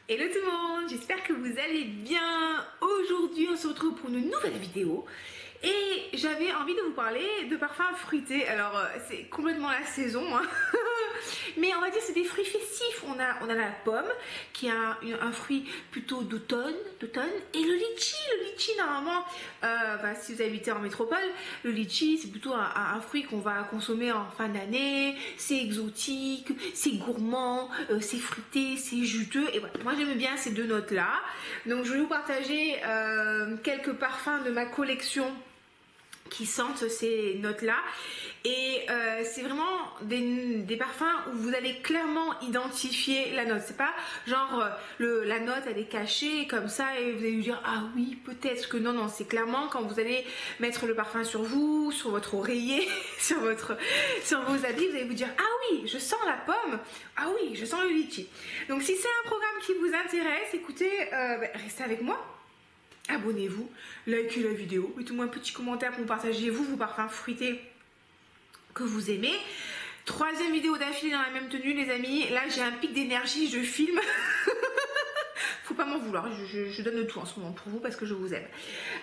Hello tout le monde, j'espère que vous allez bien. Aujourd'hui on se retrouve pour une nouvelle vidéo et j'avais envie de vous parler de parfums fruités. Alors c'est complètement la saison hein. Mais on va dire c'est des fruits festifs. On a la pomme qui est un fruit plutôt d'automne et le litchi normalement si vous habitez en métropole, le litchi c'est plutôt un fruit qu'on va consommer en fin d'année. C'est exotique, c'est gourmand, c'est fruité, c'est juteux et voilà. Moi j'aime bien ces deux notes là, donc je vais vous partager quelques parfums de ma collection qui sentent ces notes là et c'est vraiment des parfums où vous allez clairement identifier la note. C'est pas genre la note elle est cachée comme ça et vous allez vous dire ah oui peut-être que non, c'est clairement quand vous allez mettre le parfum sur vous, sur votre oreiller, sur vos habits, vous allez vous dire ah oui je sens la pomme, ah oui je sens le litchi. Donc si c'est un programme qui vous intéresse, écoutez, restez avec moi. Abonnez-vous, likez la vidéo, mettez-moi un petit commentaire pour partager vos parfums fruités que vous aimez. Troisième vidéo d'affilée dans la même tenue les amis, là j'ai un pic d'énergie, je filme. Faut pas m'en vouloir, je donne le tout en ce moment pour vous parce que je vous aime.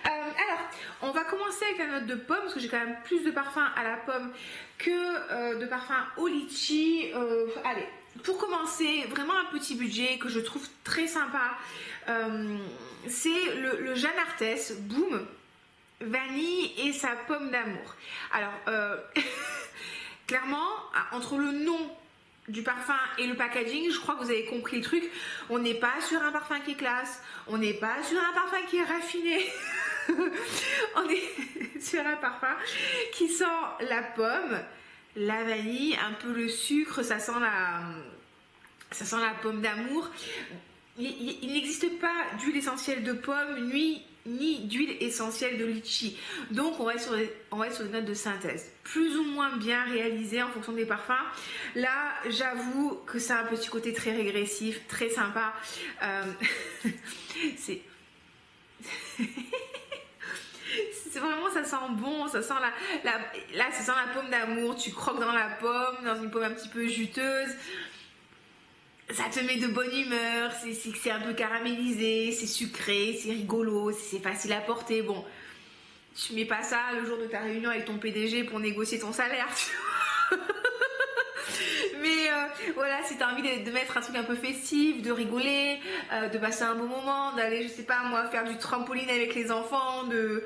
Alors, on va commencer avec la note de pomme parce que j'ai quand même plus de parfums à la pomme que de parfums au litchi. Allez, pour commencer, vraiment un petit budget que je trouve très sympa. C'est le Jeanne Arthès Boom vanille et sa pomme d'amour. Alors clairement entre le nom du parfum et le packaging, je crois que vous avez compris le truc. On n'est pas sur un parfum qui est classe, on n'est pas sur un parfum qui est raffiné. On est sur un parfum qui sent la pomme, la vanille, un peu le sucre, ça sent la pomme d'amour. Il n'existe pas d'huile essentielle de pomme ni d'huile essentielle de litchi, donc on va être sur des notes de synthèse plus ou moins bien réalisées en fonction des parfums. Là j'avoue que ça a un petit côté très régressif, très sympa. C'est vraiment, ça sent bon, ça sent là ça sent la pomme d'amour, tu croques dans la pomme, dans une pomme un petit peu juteuse. Ça te met de bonne humeur, c'est un peu caramélisé, c'est sucré, c'est rigolo, c'est facile à porter. Bon, tu mets pas ça le jour de ta réunion avec ton PDG pour négocier ton salaire, tu vois. Mais voilà, si tu as envie de mettre un truc un peu festif, de rigoler, de passer un bon moment, d'aller, je sais pas moi, faire du trampoline avec les enfants, de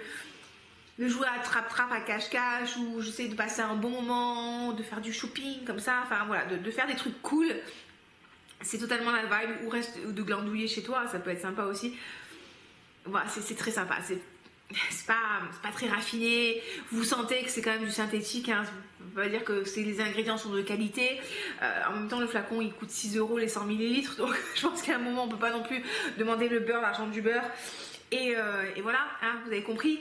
jouer à trap-trap, à cache-cache, ou je sais, de passer un bon moment, de faire du shopping comme ça, enfin voilà, de faire des trucs cool. C'est totalement la vibe, ou de glandouiller chez toi, ça peut être sympa aussi. Voilà, c'est très sympa, c'est pas très raffiné, vous sentez que c'est quand même du synthétique, hein. On va dire que les ingrédients sont de qualité. En même temps le flacon il coûte 6 € les 100 ml, donc je pense qu'à un moment on peut pas non plus demander le beurre, l'argent du beurre. Et voilà, hein, vous avez compris.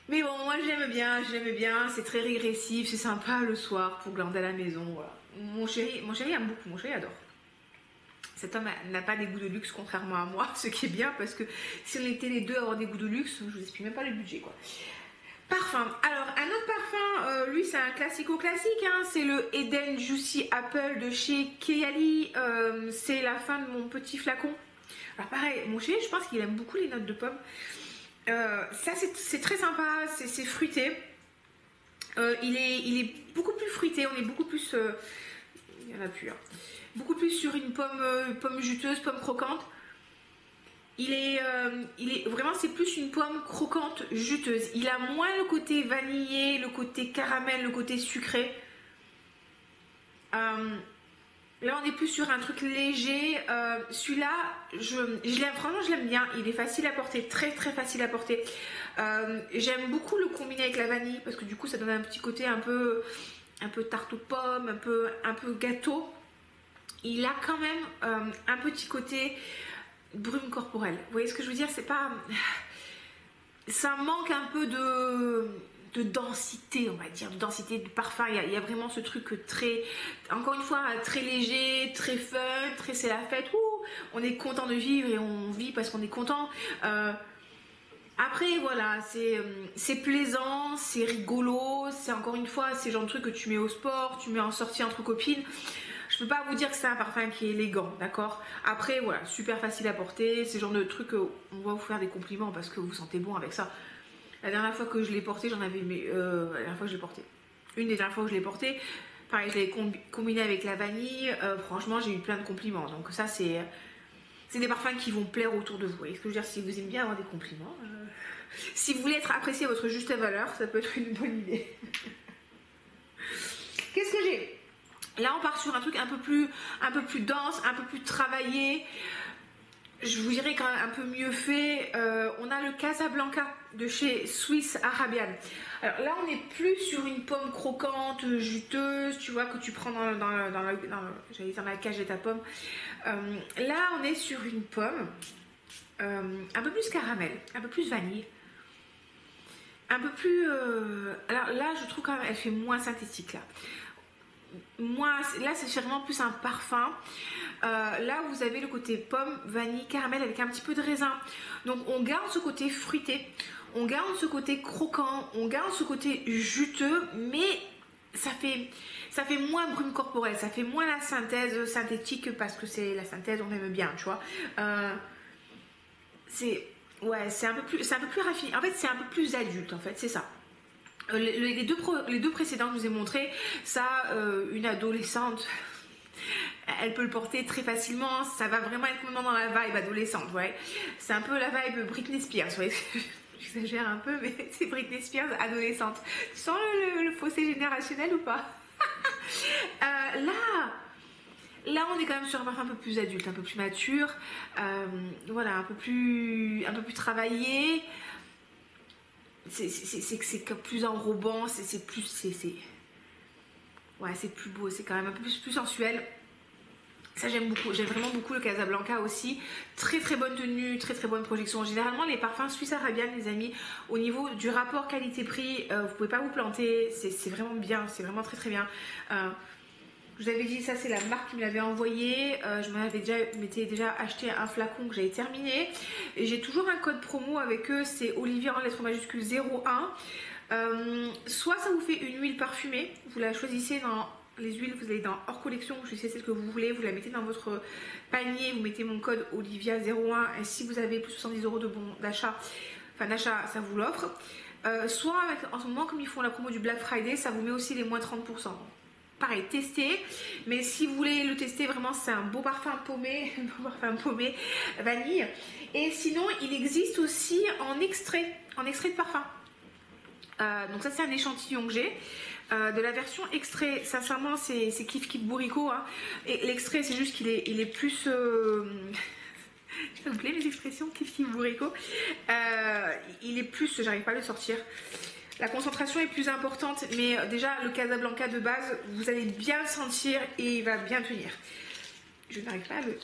Mais bon, moi j'aime bien, c'est très régressif, c'est sympa le soir pour glander à la maison, voilà. Mon chéri aime beaucoup, mon chéri adore. Cet homme n'a pas des goûts de luxe contrairement à moi, ce qui est bien parce que si on était les deux à avoir des goûts de luxe, je vous explique même pas le budget quoi. Parfum. Alors un autre parfum, lui c'est un classico-classique, hein, c'est le Eden Juicy Apple de chez Kayali. C'est la fin de mon petit flacon. Alors pareil, mon chéri je pense qu'il aime beaucoup les notes de pomme. Ça c'est très sympa, c'est fruité. Il est beaucoup plus fruité, on est beaucoup plus... il y en a plus, hein. Beaucoup plus sur une pomme juteuse, pomme croquante. Il est vraiment, c'est plus une pomme croquante juteuse. Il a moins le côté vanillé, le côté caramel, le côté sucré. Là on est plus sur un truc léger. Celui-là franchement je l'aime bien, il est facile à porter, très très facile à porter. J'aime beaucoup le combiner avec la vanille parce que du coup ça donne un petit côté un peu tarte aux pommes, un peu gâteau. Il a quand même un petit côté brume corporelle. Vous voyez ce que je veux dire? C'est pas... Ça manque un peu de densité, on va dire, de densité de parfum. Il y a vraiment ce truc très... Encore une fois, très léger, très fun, très c'est la fête. Ouh, on est content de vivre et on vit parce qu'on est content. Après voilà, c'est plaisant, c'est rigolo, c'est encore une fois, c'est le genre de truc que tu mets au sport, tu mets en sortie entre copines. Je peux pas vous dire que c'est un parfum qui est élégant, d'accord? Après, voilà, super facile à porter. C'est le genre de truc où on va vous faire des compliments parce que vous vous sentez bon avec ça. La dernière fois que je l'ai porté, j'en avais... la dernière fois que je l'ai porté. Une des dernières fois où je l'ai porté, pareil, je l'ai combiné avec la vanille. Franchement, j'ai eu plein de compliments. Donc ça, c'est des parfums qui vont plaire autour de vous. Vous voyez ce que je veux dire? Si vous aimez bien avoir des compliments, si vous voulez être apprécié à votre juste valeur, ça peut être une bonne idée. Qu'est-ce que j'ai? Là, on part sur un truc un peu plus dense, un peu plus travaillé. Je vous dirais quand même un peu mieux fait. On a le Casablanca de chez Swiss Arabian. Alors là, on n'est plus sur une pomme croquante, juteuse, tu vois, que tu prends j'allais dire la cage de ta pomme. Là, on est sur une pomme un peu plus caramel, un peu plus vanille. Un peu plus... alors là, je trouve quand même elle fait moins synthétique là. Là, c'est vraiment plus un parfum. Là, vous avez le côté pomme, vanille, caramel avec un petit peu de raisin. Donc, on garde ce côté fruité, on garde ce côté croquant, on garde ce côté juteux, mais ça fait moins brume corporelle, ça fait moins la synthèse synthétique parce que c'est la synthèse, on aime bien, tu vois. C'est un peu plus raffiné. En fait, c'est un peu plus adulte, en fait, c'est ça. Les deux précédents que je vous ai montrés, ça, une adolescente, elle peut le porter très facilement. Ça va vraiment être maintenant dans la vibe adolescente, ouais. C'est un peu la vibe Britney Spears, ouais. J'exagère un peu, mais c'est Britney Spears adolescente. Tu sens le fossé générationnel ou pas? Là, on est quand même sur un parfum un peu plus adulte, un peu plus mature, voilà, un peu plus travaillé. C'est plus enrobant, c'est plus beau, c'est quand même un peu plus sensuel. Ça, j'aime beaucoup, j'aime vraiment beaucoup le Casablanca aussi. Très très bonne tenue, très très bonne projection. Généralement, les parfums Swiss Arabian, les amis, au niveau du rapport qualité-prix, vous pouvez pas vous planter. C'est vraiment bien, c'est vraiment très très bien. Je vous avais dit, ça c'est la marque qui me l'avait envoyé. Je m'étais déjà acheté un flacon que j'avais terminé. Et j'ai toujours un code promo avec eux, c'est Olivier en lettres majuscules 01. Soit ça vous fait une huile parfumée, vous la choisissez dans les huiles, vous allez dans hors collection, vous choisissez celle que vous voulez, vous la mettez dans votre panier, vous mettez mon code Olivia01 et si vous avez plus de 70 € de bon d'achat, ça vous l'offre. Soit en ce moment, comme ils font la promo du Black Friday, ça vous met aussi les moins 30%. Pareil, testez, mais si vous voulez le tester, vraiment c'est un beau parfum paumé, vanille. Et sinon, il existe aussi en extrait de parfum. Donc ça c'est un échantillon que j'ai de la version extrait. Sincèrement, c'est kiff kiff bourricot, hein. Et l'extrait, c'est juste qu'il est plus ça vous plaît les expressions kiff kiff bourricot? Il est plus, j'arrive pas à le sortir. La concentration est plus importante, mais déjà le Casablanca de base, vous allez bien le sentir et il va bien tenir. Je n'arrive pas à le...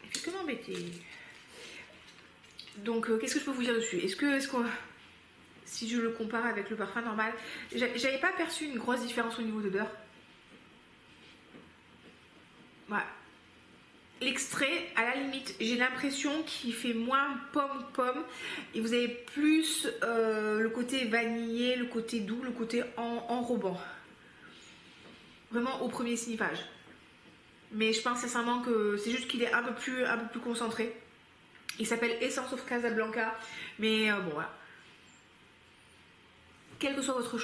Il fait que m'embêter. Donc, qu'est-ce que je peux vous dire dessus? Si je le compare avec le parfum normal, j'avais pas perçu une grosse différence au niveau d'odeur. Voilà. L'extrait, à la limite, j'ai l'impression qu'il fait moins pomme et vous avez plus le côté vanillé, le côté doux, le côté enrobant. Vraiment au premier sniffage. Mais je pense sincèrement que c'est juste qu'il est un peu plus concentré. Il s'appelle Essence of Casablanca. Mais bon, voilà. Quel que soit votre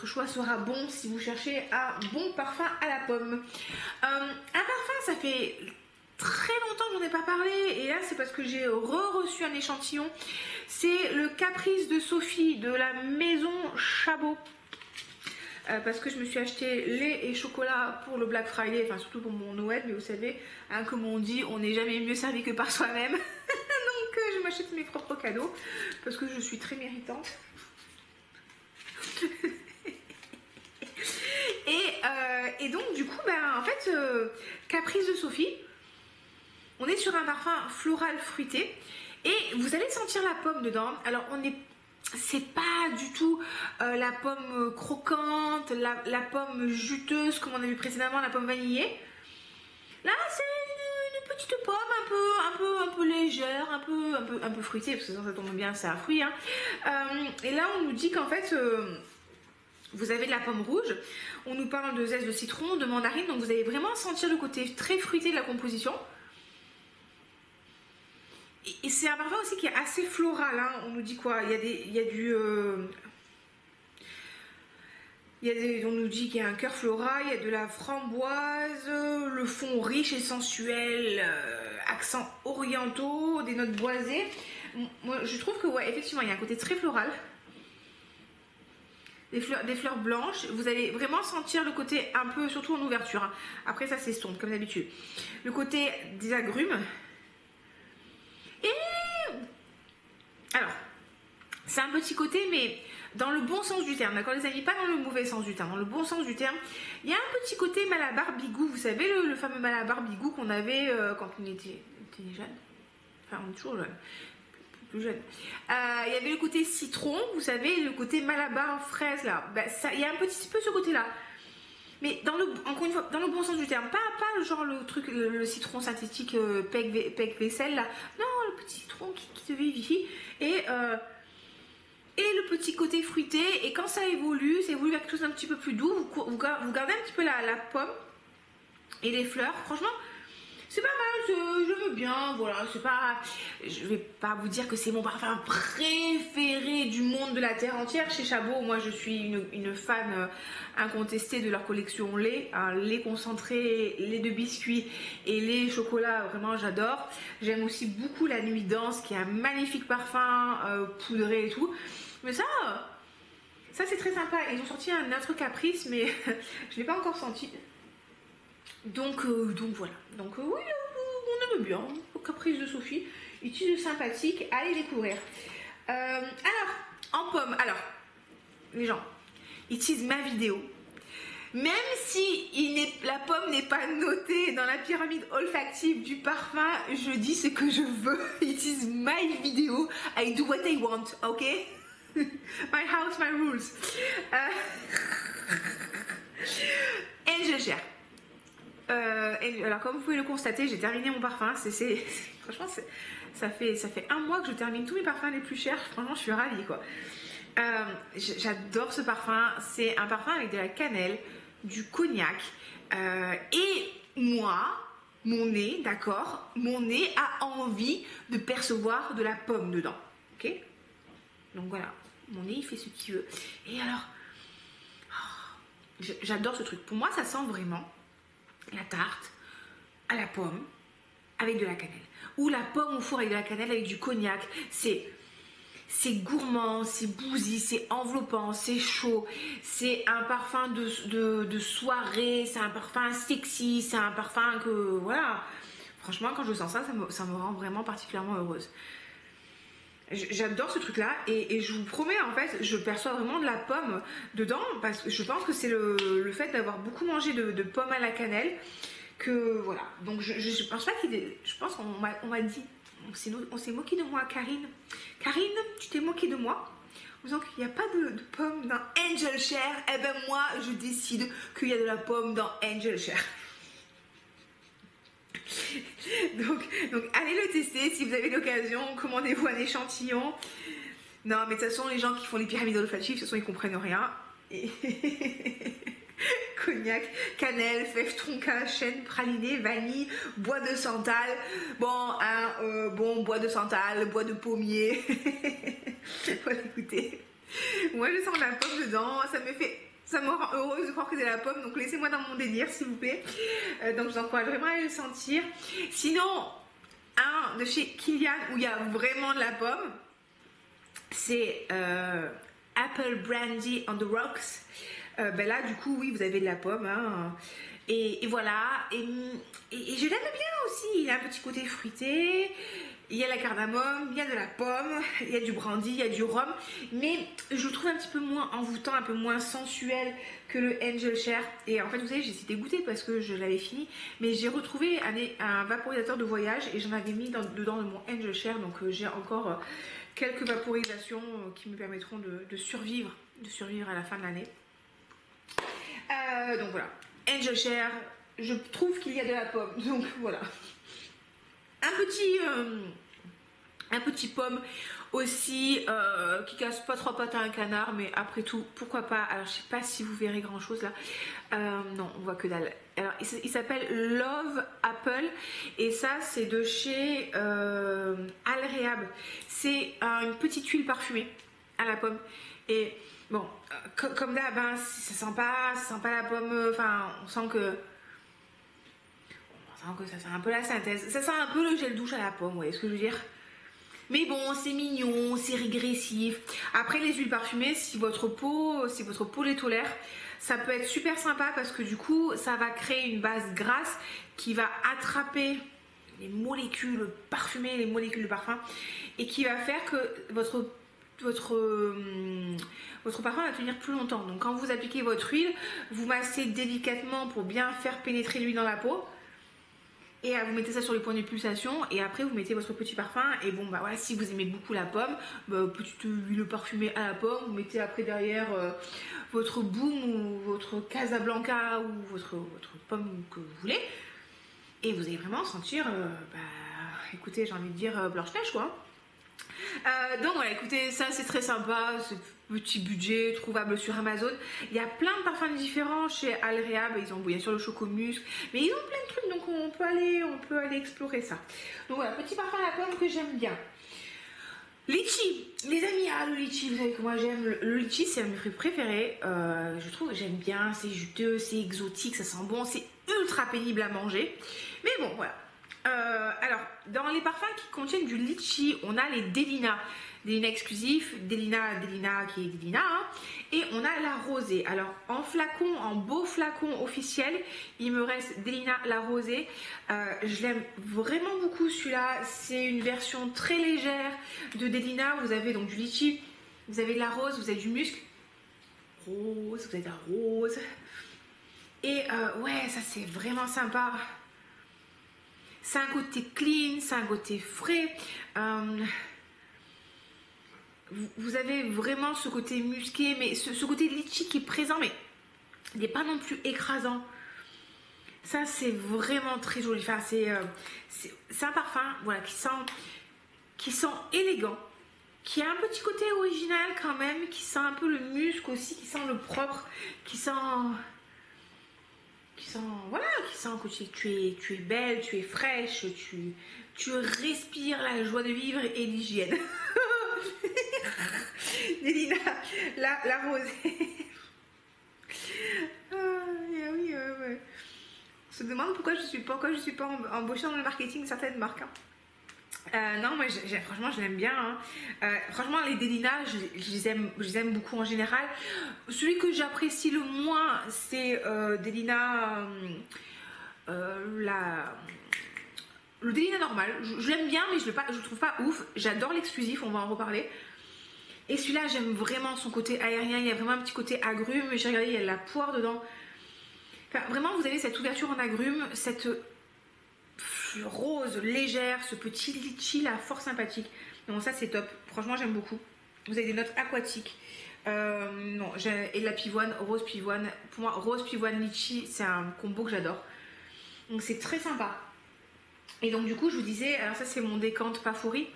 choix sera bon si vous cherchez un bon parfum à la pomme. Un parfum, ça fait très longtemps que j'en ai pas parlé et là c'est parce que j'ai reçu un échantillon. C'est le Caprice de Sophie de la maison Chabot. Parce que je me suis acheté lait et chocolat pour le Black Friday, enfin surtout pour mon Noël, mais vous savez, hein, comme on dit, on n'est jamais mieux servi que par soi-même. Donc je m'achète mes propres cadeaux parce que je suis très méritante. Et donc du coup, en fait, Caprice de Sophie, on est sur un parfum floral fruité et vous allez sentir la pomme dedans. Alors c'est pas du tout la pomme croquante, la pomme juteuse comme on a vu précédemment, la pomme vanillée. Là c'est une petite pomme un peu légère, un peu fruitée, parce que ça tombe bien, c'est un fruit, hein. Et là on nous dit qu'en fait vous avez de la pomme rouge. On nous parle de zeste de citron, de mandarine. Donc vous allez vraiment sentir le côté très fruité de la composition. Et c'est un parfum aussi qui est assez floral. Hein. On nous dit quoi? On nous dit qu'il y a un cœur floral, il y a de la framboise, le fond riche et sensuel, accents orientaux, des notes boisées. Moi, je trouve que, ouais, effectivement, il y a un côté très floral. Des fleurs blanches. Vous allez vraiment sentir le côté un peu, surtout en ouverture. Hein. Après, ça s'estompe, comme d'habitude. Le côté des agrumes. Et alors, c'est un petit côté, mais dans le bon sens du terme, d'accord les amis, pas dans le mauvais sens du terme, dans le bon sens du terme. Il y a un petit côté Malabar Bigou, vous savez le fameux Malabar Bigou qu'on avait quand on était jeune, enfin on est toujours jeune, plus jeune. Il y avait le côté citron, vous savez, le côté Malabar fraise là, il y a un petit peu ce côté là. Mais encore une fois, dans le bon sens du terme, pas genre le truc, le citron synthétique pec vaisselle là, non, le petit citron qui te vivifie et le petit côté fruité. Et quand ça évolue vers quelque chose d'un petit peu plus doux, vous gardez un petit peu la pomme et les fleurs. Franchement, c'est pas mal, je veux bien, voilà, c'est pas... Je vais pas vous dire que c'est mon parfum préféré du monde de la terre entière. Chez Chabot, moi je suis une fan incontestée de leur collection lait, hein, lait concentré, lait de biscuit et lait chocolat, vraiment j'adore. J'aime aussi beaucoup la Nuit Danse qui est un magnifique parfum poudré et tout. Mais ça c'est très sympa. Ils ont sorti un autre Caprice, mais je l'ai pas encore senti. Donc voilà. Donc oui, on aime bien. Caprice de Sophie. Utile sympathique. Allez découvrir. Alors, en pomme. Alors, les gens, utilise ma vidéo. Même si la pomme n'est pas notée dans la pyramide olfactive du parfum, je dis ce que je veux. Utilise my vidéo. I do what I want, ok? My house, my rules. Angel Share. Alors comme vous pouvez le constater, j'ai terminé mon parfum. Franchement, ça fait un mois que je termine tous mes parfums les plus chers. Franchement, je suis ravie quoi. J'adore ce parfum. C'est un parfum avec de la cannelle, du cognac et moi, mon nez, d'accord, mon nez a envie de percevoir de la pomme dedans, ok? Donc voilà, mon nez il fait ce qu'il veut. Et alors, j'adore ce truc. Pour moi, ça sent vraiment la tarte à la pomme avec de la cannelle. Ou la pomme au four avec de la cannelle avec du cognac. C'est gourmand, c'est bousy, c'est enveloppant, c'est chaud. C'est un parfum de soirée, c'est un parfum sexy, c'est un parfum que, voilà. Franchement, quand je sens ça, ça me rend vraiment particulièrement heureuse. J'adore ce truc là et je vous promets, en fait, je perçois vraiment de la pomme dedans parce que je pense que c'est le fait d'avoir beaucoup mangé de pommes à la cannelle que voilà. Donc je pense pas je pense qu'on m'a dit, on s'est moqué de moi. Karine, tu t'es moqué de moi en disant qu'il n'y a pas de pommes dans Angel Share. Eh ben moi je décide qu'il y a de la pomme dans Angel Share. Donc allez le tester si vous avez l'occasion, commandez-vous un échantillon. Non mais de toute façon les gens qui font les pyramides olfactives, de toute façon ils comprennent rien. Et cognac, cannelle, fève tonka, chêne, praliné, vanille, bois de santal. Bon, bois de santal, bois de pommier. Voilà, écoutez, moi je sens de la pomme dedans, ça me rend heureuse de croire que c'est la pomme, donc laissez-moi dans mon délire s'il vous plaît. Donc je vous encourage vraiment à le sentir. Sinon, un de chez Kilian où il y a vraiment de la pomme, c'est Apple Brandy on the Rocks. Là du coup oui, vous avez de la pomme hein. Et voilà, et je l'aime bien aussi, il a un petit côté fruité. Il y a la cardamome, il y a de la pomme, il y a du brandy, il y a du rhum, mais je le trouve un petit peu moins envoûtant, un peu moins sensuel que le Angel Share. Et en fait, vous savez, j'ai essayé de goûter parce que je l'avais fini, mais j'ai retrouvé un vaporisateur de voyage et j'en avais mis dedans de mon Angel Share, donc j'ai encore quelques vaporisations qui me permettront de survivre à la fin de l'année. Donc voilà, Angel Share, je trouve qu'il y a de la pomme, donc voilà. Un Un petit pomme aussi qui casse pas trop pattes à un canard, mais après tout, pourquoi pas. Alors je sais pas si vous verrez grand chose là. Non, on voit que dalle. Alors il s'appelle Love Apple et ça c'est de chez Al Rehab. C'est une petite huile parfumée à la pomme. Et bon, comme d'hab, hein, ça sent pas la pomme. Enfin, on sent que ça sent un peu la synthèse. Ça sent un peu le gel douche à la pomme, vous voyez ce que je veux dire? Mais bon, c'est mignon, c'est régressif. Après, les huiles parfumées, si votre peau les tolère, ça peut être super sympa parce que du coup, ça va créer une base grasse qui va attraper les molécules parfumées, les molécules de parfum et qui va faire que votre parfum va tenir plus longtemps. Donc, quand vous appliquez votre huile, vous massez délicatement pour bien faire pénétrer l'huile dans la peau. Et vous mettez ça sur les points de pulsation et après vous mettez votre petit parfum et bon bah voilà, si vous aimez beaucoup la pomme, petite huile parfumée à la pomme, vous mettez après derrière votre Boom ou votre Casablanca ou votre pomme que vous voulez et vous allez vraiment sentir écoutez, j'ai envie de dire Blanche-Neige quoi. Donc voilà, écoutez, ça c'est très sympa, ce petit budget trouvable sur Amazon. Il y a plein de parfums différents chez Al Rehab, ils ont bien sûr le chocomusc, mais ils ont plein de trucs, donc on peut aller explorer ça. Donc voilà, petit parfum à la pomme que j'aime bien. Litchi, les amis, le litchi, vous savez que moi j'aime le litchi, c'est un de mes fruits préférés. Je trouve que j'aime bien, c'est juteux, c'est exotique, ça sent bon, c'est ultra pénible à manger. Mais bon, voilà. Alors, dans les parfums qui contiennent du litchi, on a les Delina exclusifs, Delina qui est Delina, hein, et on a la rosée. Alors, en flacon, en beau flacon officiel, il me reste Delina la rosée. Je l'aime vraiment beaucoup celui-là. C'est une version très légère de Delina. Vous avez donc du litchi, vous avez de la rose, vous avez du musc, rose, vous avez de la rose. Et ouais, ça c'est vraiment sympa. C'est un côté clean, c'est un côté frais. Vous avez vraiment ce côté musqué, mais ce côté litchi qui est présent, mais il n'est pas non plus écrasant. Ça, c'est vraiment très joli. Enfin, c'est un parfum voilà, qui sent élégant, qui a un petit côté original quand même, qui sent un peu le musc aussi, qui sent le propre, qui sent que tu es belle, tu es fraîche, tu respires la joie de vivre et l'hygiène. Nélina, la rosée. Oui, ouais. On se demande pourquoi je suis pas embauchée dans le marketing de certaines marques. Non, moi franchement je l'aime bien. Hein. Franchement les Delina, je les aime beaucoup en général. Celui que j'apprécie le moins c'est Delina le Delina normal. Je l'aime bien mais je le trouve pas ouf. J'adore l'exclusif, on va en reparler. Et celui-là j'aime vraiment son côté aérien, il y a vraiment un petit côté agrume. J'ai regardé, il y a de la poire dedans. Enfin, vraiment vous avez cette ouverture en agrume, cette rose légère, ce petit litchi là, fort sympathique. Donc ça c'est top, franchement j'aime beaucoup. Vous avez des notes aquatiques. Non, et de la pivoine, rose pivoine. Pour moi, rose pivoine litchi, c'est un combo que j'adore. Donc c'est très sympa. Et donc du coup je vous disais, alors ça c'est mon décante Pafouri.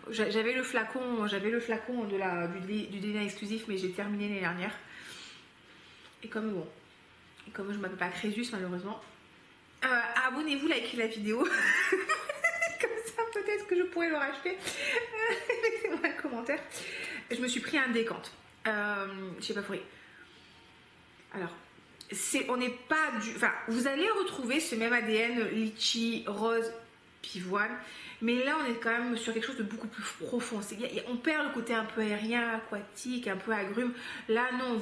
J'avais le flacon du Delina exclusif, mais j'ai terminé l'année dernière. Et comme je m'appelle pas Crésus malheureusement. Abonnez-vous, likez la vidéo. Comme ça, peut-être que je pourrais le racheter. Laissez-moi un commentaire. Je me suis pris un décante. Je sais pas, alors, on n'est pas du. Enfin, vous allez retrouver ce même ADN litchi, rose, pivoine. Mais là, on est quand même sur quelque chose de beaucoup plus profond. On perd le côté un peu aérien, aquatique, un peu agrume. Là, non,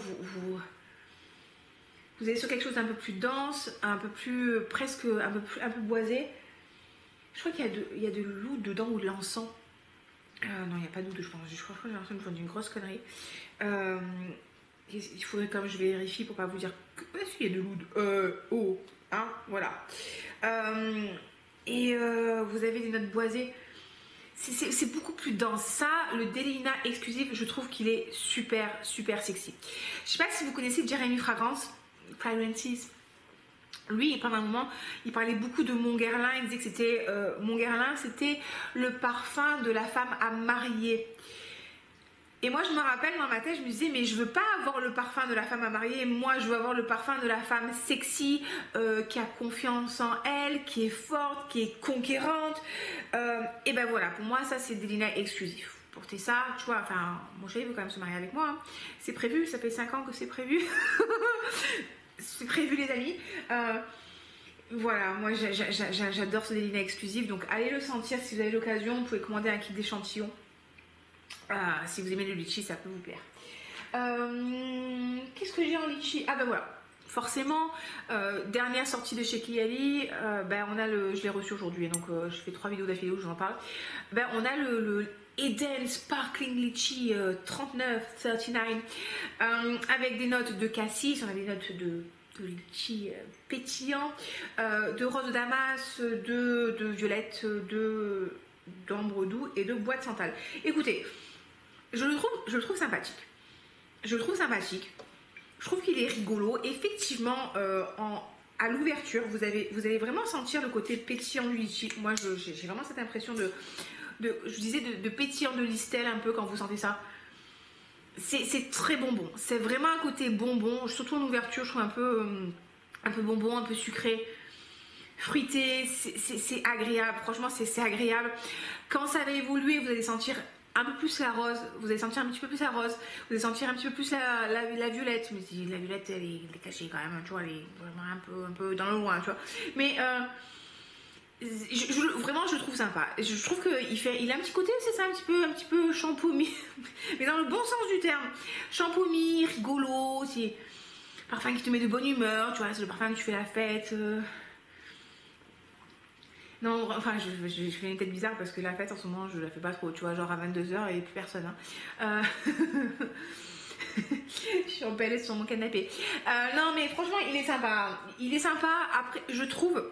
vous allez sur quelque chose d'un peu plus dense, un peu plus presque un peu boisé. Je crois qu'il y a de l'oud dedans ou de l'encens. Non, il n'y a pas d'oud, je pense. Je crois que j'ai l'impression de faire une grosse connerie. Il faudrait quand même que je vérifie pour pas vous dire que il y a de l'oud. Hein, voilà. Vous avez des notes boisées. C'est beaucoup plus dense. Ça, le Delina exclusif, je trouve qu'il est super, super sexy. Je sais pas si vous connaissez Jeremy Fragrances. Lui, pendant un moment, il parlait beaucoup de Mon Guerlain. Il disait que c'était Mon Guerlain, c'était le parfum de la femme à marier. Et moi, je me rappelle dans ma tête, je me disais, mais je veux pas avoir le parfum de la femme à marier. Moi, je veux avoir le parfum de la femme sexy, qui a confiance en elle, qui est forte, qui est conquérante. Et ben voilà, pour moi, ça, c'est Delina exclusif. Porter ça, tu vois, enfin, mon chéri veut quand même se marier avec moi. Hein. C'est prévu, ça fait 5 ans que c'est prévu. C'est prévu, les amis. Voilà, moi j'adore ce Delina exclusif, donc allez le sentir si vous avez l'occasion. Vous pouvez commander un kit d'échantillon. Si vous aimez le litchi, ça peut vous plaire. Qu'est-ce que j'ai en litchi? Ah ben voilà, forcément, dernière sortie de chez Kiyali, ben on a je l'ai reçu aujourd'hui, donc je fais 3 vidéos d'affilée où je vous en parle. Ben on a le Eden Sparkling Litchi 39 avec des notes de cassis, on a des notes de litchi pétillant, de rose de damas, de violette, d'ambre doux et de bois de santal. Écoutez, je le trouve sympathique. Je le trouve sympathique. Je trouve qu'il est rigolo. Effectivement, à l'ouverture, vous allez vraiment sentir le côté pétillant du litchi. Moi, j'ai vraiment cette impression je disais de pétillant de Listel un peu quand vous sentez ça. C'est très bonbon. C'est vraiment un côté bonbon. Surtout en ouverture, je trouve un peu bonbon, un peu sucré. Fruité, c'est agréable. Franchement, c'est agréable. Quand ça va évoluer, vous allez sentir un peu plus la rose, vous allez sentir un petit peu plus la rose, vous allez sentir un petit peu plus la violette, mais si la violette elle est cachée quand même, tu vois, elle est vraiment un peu dans le loin, tu vois. Mais vraiment je le trouve sympa. Je trouve qu'il a un petit côté, c'est ça, un petit peu champomis, mais dans le bon sens du terme. Champomis, rigolo, c'est parfum qui te met de bonne humeur, tu vois, c'est le parfum que tu fais la fête. Non, enfin, je fais une tête bizarre parce que la fête en ce moment, je la fais pas trop, tu vois, genre à 22 h et plus personne. Hein. Je suis en PLS sur mon canapé. Non, mais franchement, il est sympa. Il est sympa. Après, je trouve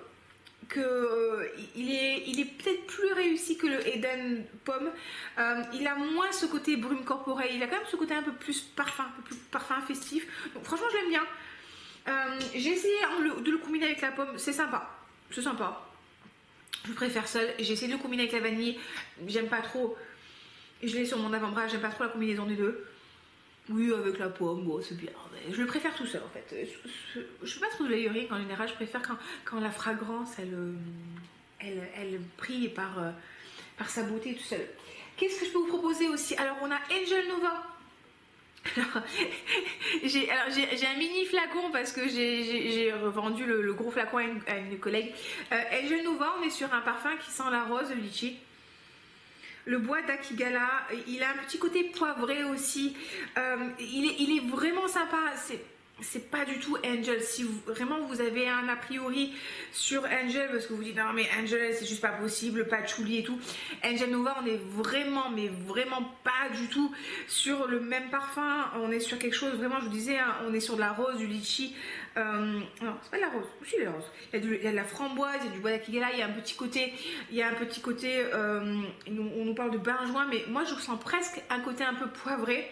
que il est peut-être plus réussi que le Eden Pomme. Il a moins ce côté brume corporelle. Il a quand même ce côté un peu plus parfum, un peu plus parfum festif. Donc, franchement, je l'aime bien. J'ai essayé de le combiner avec la pomme. C'est sympa. C'est sympa. Je préfère seul. J'ai essayé de le combiner avec la vanille. J'aime pas trop. Je l'ai sur mon avant-bras. J'aime pas trop la combinaison des deux. Oui, avec la pomme, bon, c'est bien. Mais je le préfère tout seul en fait. Je fais pas trop de layering en général. Je préfère quand la fragrance elle brille par sa beauté tout seul. Qu'est-ce que je peux vous proposer aussi? Alors, on a Angel Nova. Alors, j'ai un mini flacon parce que j'ai revendu le gros flacon à une collègue. Angel Nova, on est sur un parfum qui sent la rose, le litchi. Le bois d'Akigala, il a un petit côté poivré aussi. Il est vraiment sympa. C'est pas du tout Angel. Si vraiment vous avez un a priori sur Angel, parce que vous dites non mais Angel c'est juste pas possible, patchouli et tout. Angel Nova, on est vraiment, mais vraiment pas du tout sur le même parfum. On est sur quelque chose, vraiment, je vous disais, hein, on est sur de la rose, du litchi. Non, c'est pas de la rose, aussi de la rose. Il y a de la framboise, il y a du bois d'Akigala, il y a un petit côté, on nous parle de benjoin, mais moi je ressens presque un côté un peu poivré.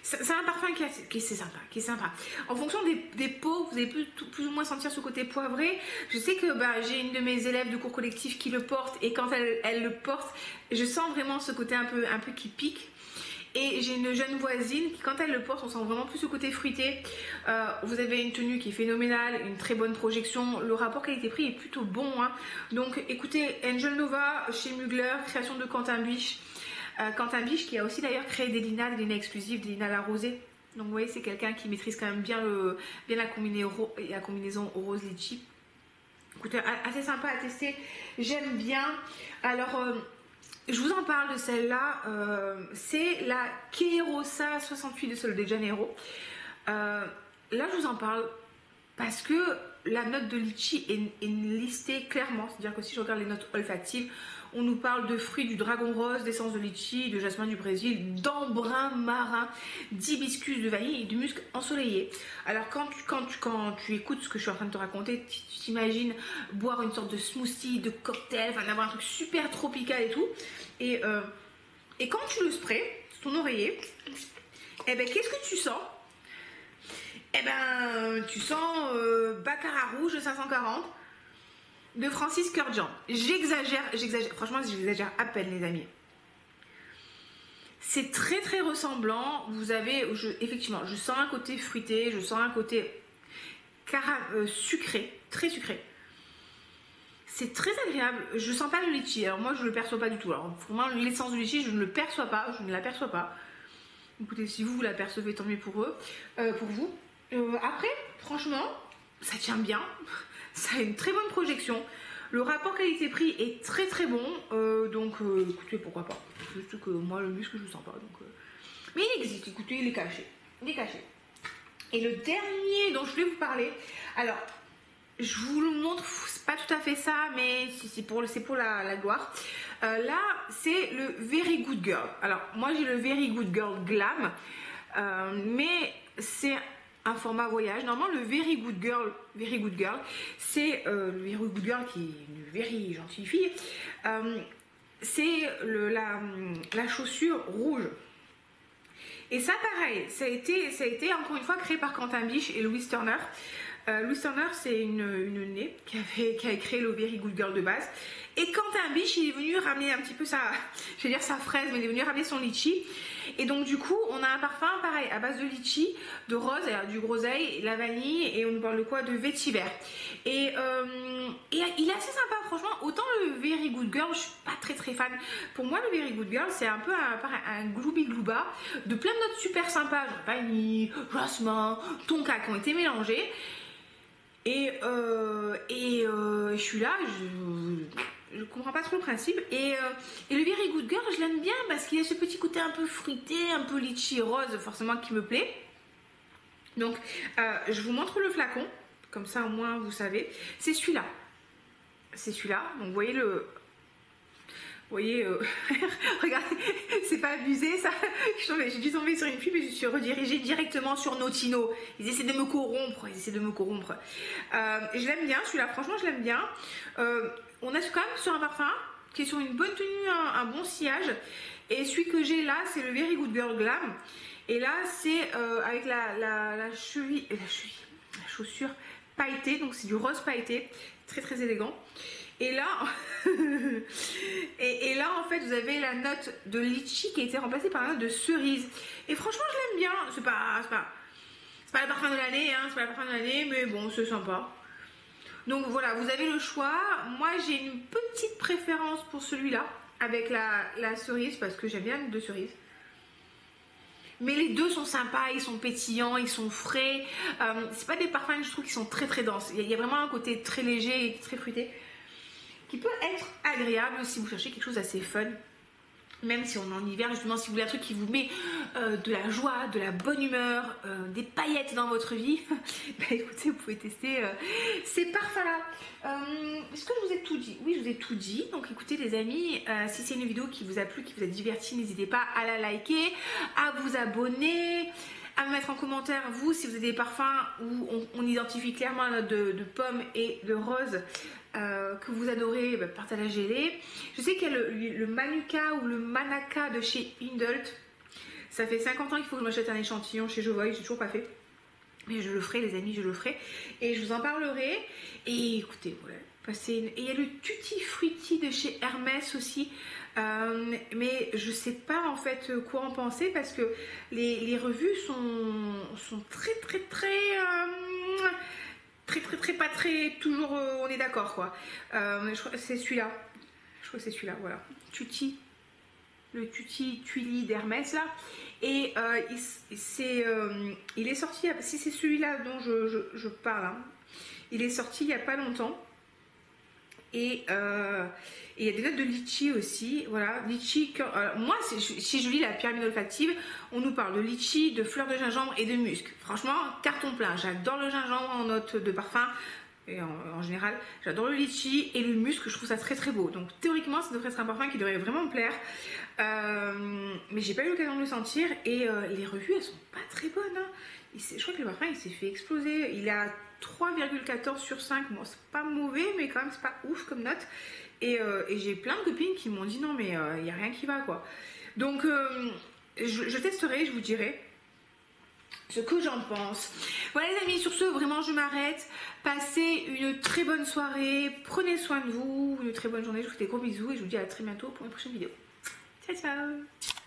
C'est un parfum qui est sympa. En fonction des peaux, vous allez plus ou moins sentir ce côté poivré. Je sais que j'ai une de mes élèves de cours collectif qui le porte et quand elle le porte, je sens vraiment ce côté un peu qui pique. Et j'ai une jeune voisine qui, quand elle le porte, on sent vraiment plus ce côté fruité. Vous avez une tenue qui est phénoménale, une très bonne projection. Le rapport qualité-prix est plutôt bon. Hein. Donc écoutez, Angel Nova chez Mugler, création de Quentin Biche. Quentin Biche qui a aussi d'ailleurs créé des Delina exclusives, des Delina la rosée. Donc vous voyez, c'est quelqu'un qui maîtrise quand même bien la combinaison rose litchi. Écoutez, assez sympa à tester, j'aime bien. Alors, je vous en parle de celle-là, c'est la Queirosa 68 de Sol de Janeiro. Là, je vous en parle parce que la note de litchi est listée clairement, c'est-à-dire que si je regarde les notes olfactives, on nous parle de fruits du dragon rose, d'essence de litchi, de jasmin du Brésil, d'embrun marin, d'hibiscus de vanille et de musc ensoleillé. Alors quand tu écoutes ce que je suis en train de te raconter, tu t'imagines boire une sorte de smoothie, de cocktail, enfin d'avoir un truc super tropical et tout. Et quand tu le sprays sur ton oreiller, eh ben qu'est-ce que tu sens? Eh ben, tu sens Baccarat rouge de 540 de Francis Kurkdjian. J'exagère, franchement, j'exagère à peine, les amis. C'est très très ressemblant. Vous avez, effectivement, je sens un côté fruité, je sens un côté sucré, très sucré. C'est très agréable. Je sens pas le litchi. Alors moi, je le perçois pas du tout. Alors vraiment, l'essence du litchi, je ne le perçois pas. Je ne l'aperçois pas. Écoutez, si vous l'apercevez, tant mieux pour eux, pour vous. Après, franchement, ça tient bien. Ça a une très bonne projection. Le rapport qualité-prix est très très bon, donc écoutez, pourquoi pas. Juste que moi, le muscle, je ne sens pas. Donc, mais il existe, écoutez, il est caché. Il est caché. Et le dernier dont je voulais vous parler, alors, je vous le montre, c'est pas tout à fait ça, mais c'est pour la gloire. Là, c'est le Very Good Girl. Alors, moi, j'ai le Very Good Girl Glam, mais c'est un format voyage. Normalement, le Very Good Girl, c'est le Very Good Girl qui est une very gentille fille. C'est la chaussure rouge. Et ça, pareil, ça a été encore une fois créé par Quentin Biche et Louise Turner. Louise Turner, c'est une née qui avait créé le Very Good Girl de base. Et Quentin Biche, il est venu ramener un petit peu sa fraise, mais il est venu ramener son litchi. Et donc du coup, on a un parfum pareil, à base de litchi, de rose, du groseille, la vanille, et on nous parle de quoi? De vétiver. Et il est assez sympa, franchement. Autant le Very Good Girl, je suis pas très très fan. Pour moi, le Very Good Girl, c'est un peu un gloubi-glouba de plein de notes super sympas, genre vanille, jasmin, tonka qui ont été mélangés. Et je suis là, je comprends pas trop le principe. Et le Very Good Girl, je l'aime bien parce qu'il y a ce petit côté un peu fruité, un peu litchi rose, forcément qui me plaît. Donc, je vous montre le flacon, comme ça au moins vous savez. C'est celui-là. C'est celui-là. Donc, vous voyez le. Vous voyez, regardez, c'est pas abusé ça. J'ai dû tomber sur une pub et je suis redirigée directement sur Notino. Ils essaient de me corrompre. Je l'aime bien, celui-là, franchement, je l'aime bien. On est quand même sur un parfum qui est sur une bonne tenue, un bon sillage. Et celui que j'ai là, c'est le Very Good Girl Glam. Et là, c'est avec la chaussure pailletée. Donc, c'est du rose pailleté. Très, très élégant. Et là, et là, en fait, vous avez la note de litchi qui a été remplacée par la note de cerise. Et franchement, je l'aime bien. C'est pas le parfum de l'année, hein, c'est pas le parfum de l'année, mais bon, c'est sympa. Donc voilà, vous avez le choix. Moi, j'ai une petite préférence pour celui-là, avec la cerise, parce que j'aime bien les deux cerises. Mais les deux sont sympas, ils sont pétillants, ils sont frais. C'est pas des parfums, je trouve, qui sont très très denses. Il y a vraiment un côté très léger et très fruité, qui peut être agréable si vous cherchez quelque chose d'assez fun. Même si on est en hiver, justement, si vous voulez un truc qui vous met de la joie, de la bonne humeur, des paillettes dans votre vie, bah écoutez, vous pouvez tester ces parfums-là. Est-ce que je vous ai tout dit? Oui, je vous ai tout dit. Donc écoutez les amis, si c'est une vidéo qui vous a plu, qui vous a diverti, n'hésitez pas à la liker, à vous abonner, à me mettre en commentaire, vous, si vous avez des parfums où on identifie clairement la note de pomme et de rose, que vous adorez, bah, partagez-les. Je sais qu'il y a le Manuka ou le Manaka de chez Indult. Ça fait 50 ans qu'il faut que je m'achète un échantillon chez Jovoy, j'ai toujours pas fait. Mais je le ferai les amis, je le ferai. Et je vous en parlerai. Et écoutez, voilà, passez Et il y a le Tutti Frutti de chez Hermès aussi. Mais je sais pas en fait quoi en penser parce que les revues sont très pas très toujours on est d'accord quoi. Je crois que c'est celui-là. Je crois que c'est celui-là, voilà. Tutti, le Tutti Tuili d'Hermès là. Et il est sorti, si c'est celui-là dont je parle, hein, il est sorti il n'y a pas longtemps. Et il y a des notes de litchi aussi, voilà, litchi. Moi, si je lis la pyramide olfactive, on nous parle de litchi, de fleurs de gingembre et de musc. Franchement, carton plein. J'adore le gingembre en note de parfum. Et en général, j'adore le litchi et le musc, je trouve ça très très beau. Donc théoriquement, ça devrait être un parfum qui devrait vraiment me plaire. Mais j'ai pas eu l'occasion de le sentir. Et les revues, elles sont pas très bonnes. Hein. Je crois que le parfum, il s'est fait exploser. Il a 3,14 sur 5. Bon, c'est pas mauvais, mais quand même, c'est pas ouf comme note. Et j'ai plein de copines qui m'ont dit non, mais il n'y a rien qui va, quoi. Donc, je testerai, je vous dirai. ce que j'en pense. Voilà les amis, sur ce, vraiment je m'arrête. Passez une très bonne soirée, prenez soin de vous, une très bonne journée, je vous fais des gros bisous et je vous dis à très bientôt pour une prochaine vidéo. Ciao ciao.